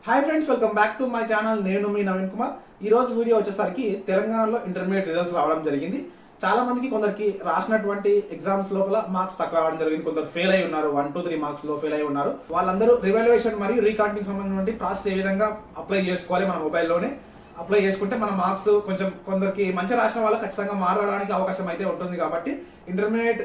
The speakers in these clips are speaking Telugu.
Hi friends, welcome back to my channel. నేను మీ నవీన్ కుమార్. ఈ రోజు వీడియో వచ్చేసరికి తెలంగాణలో ఇంటర్మీడియట్ రిజల్ట్స్ రావడం జరిగింది. చాలా మందికి కొందరికి రాసినటువంటి ఎగ్జామ్స్ లోపల మార్క్స్ తక్కువ రావడం జరిగింది. కొందరు ఫెయిల్ అయి ఉన్నారు, 1, 2, 3 మార్క్స్ లో ఫెయిల్ అయి ఉన్నారు. వాళ్ళందరూ రివాల్యుయేషన్ మరియు రీకౌంటింగ్ సంబంధించిన ప్రాసెస్ ఏ విధంగా అప్లై చేసుకోవాలి, మన మొబైల్లోనే అప్లై చేసుకుంటే మన మార్క్స్ కొంచెం కొందరికి మంచి రాసిన వాళ్ళకి ఖచ్చితంగా మారడానికి అవకాశం అయితే ఉంటుంది. కాబట్టి ఇంటర్మీడియట్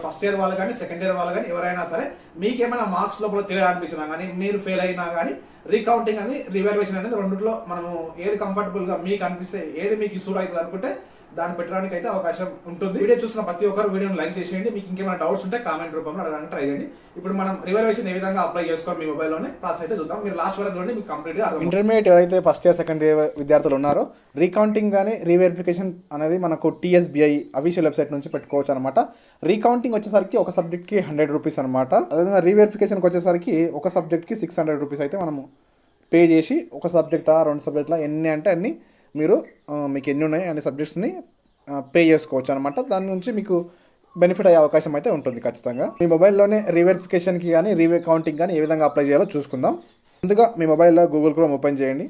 ఫస్ట్ ఇయర్ వాళ్ళు కానీ సెకండ్ ఇయర్ వాళ్ళు కానీ ఎవరైనా సరే మీకేమైనా మార్క్స్ లోపల తేడా అనిపించినా కానీ, మీరు ఫెయిల్ అయినా కానీ రీకౌంటింగ్ అనేది రివాల్యుయేషన్ అనేది రెండిట్లో మనము ఏది కంఫర్టబుల్ గా మీకు అనిపిస్తే, ఏది మీకు సూట్ అవుతుంది అనుకుంటే దాన్ని పెట్టడానికి అయితే అవకాశం ఉంటుంది. వీడియో చూసిన ప్రతి ఒక్కరు వీడియోని లైక్ చేసేయండి. మీకు ఇంకేమైనా డౌట్స్ ఉంటే కామెంట్ రూపంలో అడగడానికి ట్రై చేయండి. ఇప్పుడు మనం రివాల్యుయేషన్ ఏ విధంగా అప్లై చేసుకోవాలి మీ మొబైల్లోనే ప్రాసెస్ అయితే చూద్దాం. మీరు లాస్ట్ వరకు చూడండి, మీకు కంప్లీట్ గా అర్థం. ఇంటర్మీడియట్ ఎవరైతే ఫస్ట్ ఇయర్ సెకండ్ ఇయర్ విద్యార్థులు ఉన్నారో రీకౌంటింగ్ కానీ రీవెరిఫికేషన్ అనేది మనకు TSBI అఫీషియల్ వెబ్సైట్ నుంచి పెట్టుకోవచ్చు అనమాట. రీకౌంటింగ్ వచ్చేసరికి ఒక సబ్జెక్ట్కి 100 రూపీస్ అనమాట. అదేవిధంగా రీవెరిఫికేషన్కి వచ్చేసరికి ఒక సబ్జెక్ట్కి 600 రూపీస్ అయితే మనము పే చేసి ఒక సబ్జెక్టా 2 సబ్జెక్టులా ఎన్ని అంటే అన్ని మీరు మీకు ఎన్ని ఉన్నాయి అన్ని సబ్జెక్ట్స్ని పే చేసుకోవచ్చు అనమాట. దాని నుంచి మీకు బెనిఫిట్ అయ్యే అవకాశం అయితే ఉంటుంది ఖచ్చితంగా. మీ మొబైల్లోనే రీవెరిఫికేషన్కి కానీ రీకౌంటింగ్ కానీ ఏ విధంగా అప్లై చేయాలో చూసుకుందాం. ముందుగా మీ మొబైల్లో గూగుల్ క్రోమ్ ఓపెన్ చేయండి.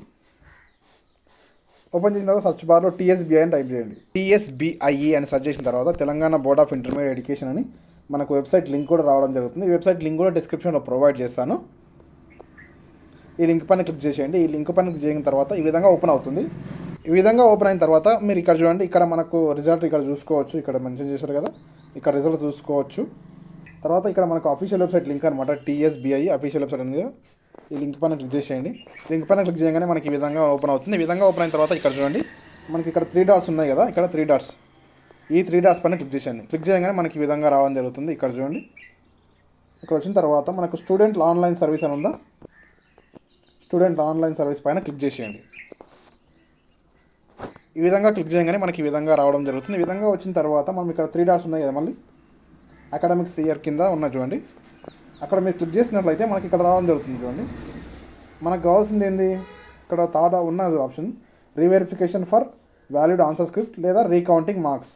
ఓపెన్ చేసిన తర్వాత సర్చ్ బార్లో TSBI అని టైప్ చేయండి. TSBI అని సెర్చ్ చేసిన తర్వాత Telangana board of intermediate education అని మనకు వెబ్సైట్ లింక్ కూడా రావడం జరుగుతుంది. ఈ వెబ్సైట్ లింక్ కూడా డిస్క్రిప్షన్లో ప్రొవైడ్ చేస్తాను. ఈ లింక్ పైన క్లిక్ చేసేయండి. ఈ లింక్ పైన క్లిక్ చేసిన తర్వాత ఈ విధంగా ఓపెన్ అవుతుంది. ఈ విధంగా ఓపెన్ అయిన తర్వాత మీరు ఇక్కడ చూడండి, ఇక్కడ మనకు రిజల్ట్ ఇక్కడ చూసుకోవచ్చు. ఇక్కడ మెన్షన్ చేశారు కదా, ఇక్కడ రిజల్ట్ చూసుకోవచ్చు. తర్వాత ఇక్కడ మనకు అఫీషియల్ వెబ్సైట్ లింక్ అనమాట, TSBI అఫీషియల్ వెబ్సైట్ ఉంది. ఈ లింక్ పైన క్లిక్ చేసేయండి. లింక్ పైన క్లిక్ చేయగానే మనకి ఈ విధంగా ఓపెన్ అవుతుంది. ఈ విధంగా ఓపెన్ అయిన తర్వాత ఇక్కడ చూడండి, మనకి ఇక్కడ 3 డాట్స్ ఉన్నాయి కదా, ఇక్కడ 3 డాట్స్, ఈ 3 డాట్స్ పైన క్లిక్ చేసేయండి. క్లిక్ చేయగానే మనకి ఈ విధంగా రావడం జరుగుతుంది. ఇక్కడ చూడండి, ఇక్కడ వచ్చిన తర్వాత మనకు స్టూడెంట్ ఆన్లైన్ సర్వీస్ అని ఉందా, స్టూడెంట్ ఆన్లైన్ సర్వీస్ పైన క్లిక్ చేసేయండి. ఈ విధంగా క్లిక్ చేయగానే మనకి ఈ విధంగా రావడం జరుగుతుంది. ఈ విధంగా వచ్చిన తర్వాత మనం ఇక్కడ 3 డాట్స్ ఉన్నాయి కదా, మళ్ళీ అకాడమిక్స్ ఇయర్ కింద ఉన్నాయి చూడండి, అక్కడ మీరు క్లిక్ చేసినట్లయితే మనకి ఇక్కడ రావడం జరుగుతుంది. చూడండి, మనకు కావాల్సింది ఏంది, ఇక్కడ థర్డ్ ఉన్నది option reverification for valid answer script లేదా రీకౌంటింగ్ మార్క్స్.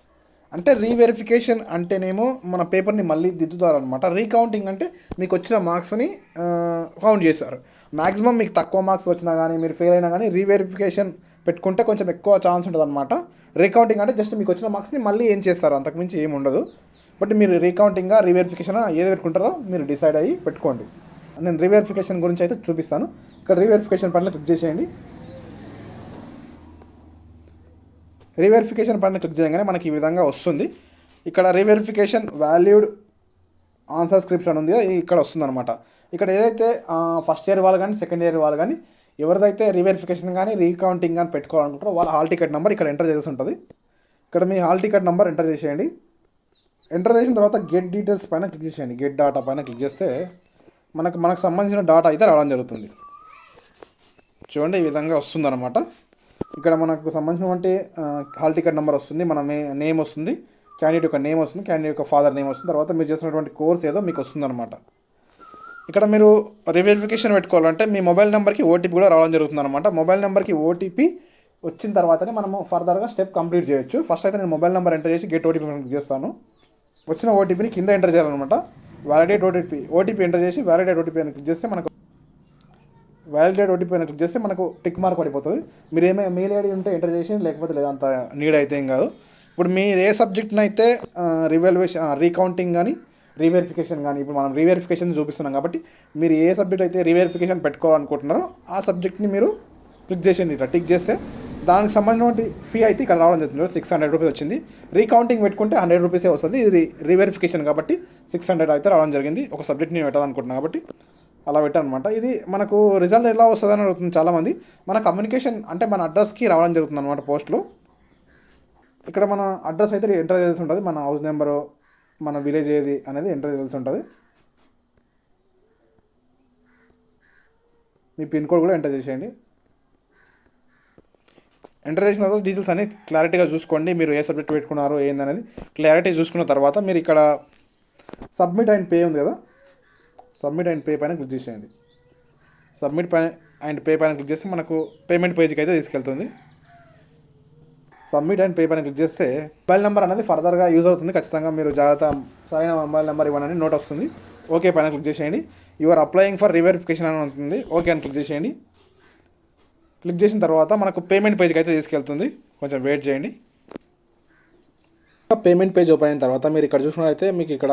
అంటే రీవెరిఫికేషన్ అంటేనేమో మన పేపర్ని మళ్ళీ దిద్దుతారనమాట. రీకౌంటింగ్ అంటే మీకు వచ్చిన మార్క్స్ని కౌంట్ చేస్తారు. మ్యాక్సిమం మీకు తక్కువ మార్క్స్ వచ్చినా కానీ, మీరు ఫెయిల్ అయినా కానీ రీవెరిఫికేషన్ పెట్టుకుంటే కొంచెం ఎక్కువ ఛాన్స్ ఉంటుంది అనమాట. రీకౌంటింగ్ అంటే జస్ట్ మీకు వచ్చిన మార్క్స్ని మళ్ళీ ఏం చేస్తారు, అంతకుమించి ఏమి ఉండదు. బట్ మీరు రీకౌంటింగ్గా రీవెరిఫికేషన్ ఏది పెట్టుకుంటారో మీరు డిసైడ్ అయ్యి పెట్టుకోండి. నేను రీవెరిఫికేషన్ గురించి అయితే చూపిస్తాను. ఇక్కడ రీవెరిఫికేషన్ పైన క్లిక్ చేసేయండి. రీవెరిఫికేషన్ పైన క్లిక్ చేయగానే మనకి ఈ విధంగా వస్తుంది. ఇక్కడ రీవెరిఫికేషన్ వాల్యూడ్ ఆన్సర్ స్క్రిప్ట్స్ అని ఉంది, ఇక్కడ వస్తుంది అనమాట. ఇక్కడ ఏదైతే ఫస్ట్ ఇయర్ వాళ్ళు కానీ సెకండ్ ఇయర్ వాళ్ళు కానీ ఎవరిదైతే రీవెరిఫికేషన్ కానీ రీకౌంటింగ్ కానీ పెట్టుకోవాలనుకుంటారో వాళ్ళ హాల్ టికెట్ నెంబర్ ఇక్కడ ఎంటర్ చేసి ఉంటుంది. ఇక్కడ మీ హాల్ టికెట్ నెంబర్ ఎంటర్ చేసేయండి. ఎంటర్ చేసిన తర్వాత గెట్ డీటెయిల్స్ పైన క్లిక్ చేసేయండి. గెట్ డాటా పైన క్లిక్ చేస్తే మనకు సంబంధించిన డాటా అయితే రావడం జరుగుతుంది. చూడండి, ఈ విధంగా వస్తుందన్నమాట. ఇక్కడ మనకు సంబంధించినటువంటి హాల్ టికెట్ నెంబర్ వస్తుంది, మన నేమ్ వస్తుంది, క్యాండిడేట్ యొక్క నేమ్ వస్తుంది, క్యాండిడేట్ యొక్క ఫాదర్ నేమ్ వస్తుంది, తర్వాత మీరు చేసినటువంటి కోర్స్ ఏదో మీకు వస్తుందన్నమాట. ఇక్కడ మీరు రీవెరిఫికేషన్ పెట్టుకోవాలంటే మీ మొబైల్ నెంబర్కి OTP కూడా రావడం జరుగుతుంది అనమాట. మొబైల్ నెంబర్కి OTP వచ్చిన తర్వాతనే మనము ఫర్దర్గా స్టెప్ కంప్లీట్ చేయొచ్చు. ఫస్ట్ అయితే నేను మొబైల్ నెంబర్ ఎంటర్ చేసి గెట్ OTP క్లిక్ చేస్తాను. వచ్చిన OTPని కింద ఎంటర్ చేయాలన్నమాట. వ్యాలిడేట్ OTP ఎంటర్ చేసి వ్యాలిడేట్ OTP అని క్లిక్ చేస్తే మనకు వ్యాలిడేట్ OTP అని క్లిక్ చేస్తే మనకు టిక్ మార్క్ పడిపోతుంది. మీరు ఏమైనా మెయిల్ ఐడి ఉంటే ఎంటర్ చేసి, లేకపోతే లేదా అంత నీడ్ అయితే ఏం కాదు. ఇప్పుడు మీరు ఏ సబ్జెక్ట్ని అయితే రీకౌంటింగ్ కానీ రీవెరిఫికేషన్ కానీ, ఇప్పుడు మనం రీవెరిఫికేషన్ చూపిస్తున్నాం కాబట్టి మీరు ఏ సబ్జెక్ట్ అయితే రీవెరిఫికేషన్ పెట్టుకోవాలనుకుంటున్నారో ఆ సబ్జెక్ట్ని మీరు క్లిక్ చేసేయండి. ఇట్లా టిక్ చేస్తే దానికి సంబంధించిన ఫీ అయితే ఇక్కడ రావడం జరుగుతుంది. 600 రూపీస్ వచ్చింది. రీకౌంటింగ్ పెట్టుకుంటే 100 రూపీసే వస్తుంది. ఇది రీవెరిఫికేషన్ కాబట్టి 600 అయితే రావడం జరిగింది. ఒక సబ్జెక్ట్ని పెట్టాలనుకుంటున్నాను కాబట్టి అలా పెట్టానమాట. ఇది మనకు రిజల్ట్ ఎలా వస్తుంది అని అడుగుతుంది చాలామంది. మన కమ్యూనికేషన్ అంటే మన అడ్రస్కి రావడం జరుగుతుంది అనమాట పోస్ట్లో. ఇక్కడ మన అడ్రస్ అయితే ఎంటర్ చేయాల్సి ఉంటుంది. మన హౌస్ నెంబరు, మన విలేజ్ ఏది అనేది ఎంటర్ చేయాల్సి ఉంటుంది. మీ పిన్ కోడ్ కూడా ఎంటర్ చేసేయండి. ఎంటర్ చేసిన తర్వాత డీటెయిల్స్ అన్ని క్లారిటీగా చూసుకోండి. మీరు ఏ సబ్జెక్ట్ పెట్టుకున్నారో ఏందనేది క్లారిటీ చూసుకున్న తర్వాత మీరు ఇక్కడ సబ్మిట్ అండ్ పే ఉంది కదా, సబ్మిట్ అండ్ పే పైన క్లిక్ చేసేయండి. సబ్మిట్ అండ్ పే పైన క్లిక్ చేస్తే మనకు పేమెంట్ పేజ్కి అయితే తీసుకెళ్తుంది. సబ్మిట్ అండ్ పే పైన క్లిక్ చేస్తే మొబైల్ నెంబర్ అనేది ఫర్దర్గా యూజ్ అవుతుంది. ఖచ్చితంగా మీరు జాగ్రత్త సరైన మొబైల్ నెంబర్ ఇవ్వనని నోట్ వస్తుంది. ఓకే పైన క్లిక్ చేసేయండి. యువర్ అప్లయింగ్ ఫర్ రీవెరిఫికేషన్ అని ఉంటుంది. ఓకే అని క్లిక్ చేసేయండి. క్లిక్ చేసిన తర్వాత మనకు పేమెంట్ పేజ్కి అయితే తీసుకెళ్తుంది. కొంచెం వెయిట్ చేయండి. పేమెంట్ పేజ్ ఓపెన్ అయిన తర్వాత మీరు ఇక్కడ చూసినట్లయితే మీకు ఇక్కడ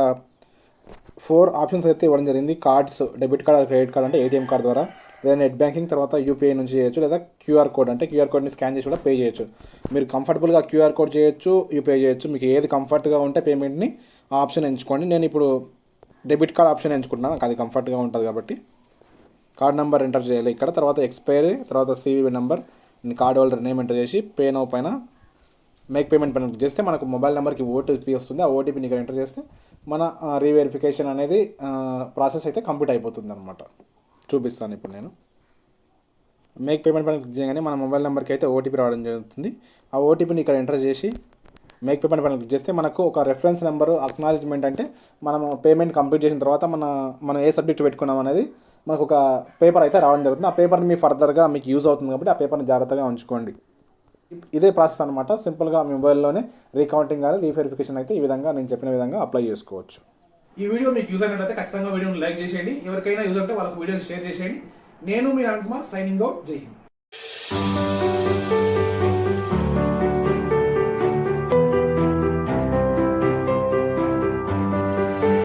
4 ఆప్షన్స్ అయితే ఇవ్వడం జరిగింది. Cards, debit card, credit card అంటే ఏటీఎం కార్డ్ ద్వారా, లేదా నెట్ బ్యాంకింగ్, తర్వాత యూపీఐ నుంచి చేయొచ్చు, లేదా క్యూఆర్ కోడ్ అంటే క్యూఆర్ కోడ్ని స్కాన్ చేసి కూడా పే చేయొచ్చు. మీరు కంఫర్టబుల్గా క్యూఆర్ కోడ్ చేయొచ్చు, యూపీఐ చేయొచ్చు. మీకు ఏది కంఫర్ట్గా ఉంటే పేమెంట్ని ఆ ఆప్షన్ ఎంచుకోండి. నేను ఇప్పుడు డెబిట్ కార్డ్ ఆప్షన్ ఎంచుకుంటున్నాను, నాకు అది కంఫర్ట్గా ఉంటుంది కాబట్టి. కార్డ్ నెంబర్ ఎంటర్ చేయాలి ఇక్కడ, తర్వాత ఎక్స్పైరీ, తర్వాత CVV number, card holder name enter చేసి పే నౌ పైన మేక్ పేమెంట్ పైన చేస్తే మనకు మొబైల్ నెంబర్కి ఓటీపీ వస్తుంది. ఆ ఓటీపీని ఇక్కడ ఎంటర్ చేస్తే మన రీవెరిఫికేషన్ అనేది ప్రాసెస్ అయితే కంప్లీట్ అయిపోతుంది అనమాట. చూపిస్తాను ఇప్పుడు నేను. మేక్ పేమెంట్ పైన క్లిక్ చేయగానే మన మొబైల్ నెంబర్కి అయితే ఓటీపీ రావడం జరుగుతుంది. ఆ ఓటీపీని ఇక్కడ ఎంటర్ చేసి మేక్ పేమెంట్ పైన క్లిక్ చేస్తే మనకు ఒక రెఫరెన్స్ నెంబరు అక్నాలెడ్జ్మెంట్ అంటే మనం పేమెంట్ కంప్లీట్ చేసిన తర్వాత మనం ఏ సబ్జెక్ట్ పెట్టుకున్నాం అనేది మనకు ఒక పేపర్ అయితే రావడం జరుగుతుంది. ఆ పేపర్ని మీ ఫర్దర్గా మీకు యూజ్ అవుతుంది కాబట్టి ఆ పేపర్ని జాగ్రత్తగా ఉంచుకోండి. ఇదే ప్రాసెస్ అనమాట. సింపుల్గా మీ మొబైల్లోనే రీకౌంటింగ్ కానీ రీవెరిఫికేషన్ అయితే ఈ విధంగా నేను చెప్పిన విధంగా అప్లై చేసుకోవచ్చు. ఈ వీడియో మీకు యూజ్ అయినట్లయితే ఖచ్చితంగా వీడియోని లైక్ చేసేయండి. ఎవరికైనా యూజ్ ఉంటే వాళ్ళకి వీడియోని షేర్ చేసేయండి. నేను మీ అనంత్ కుమార్, సైనింగ్ అవుట్. జై హింద్.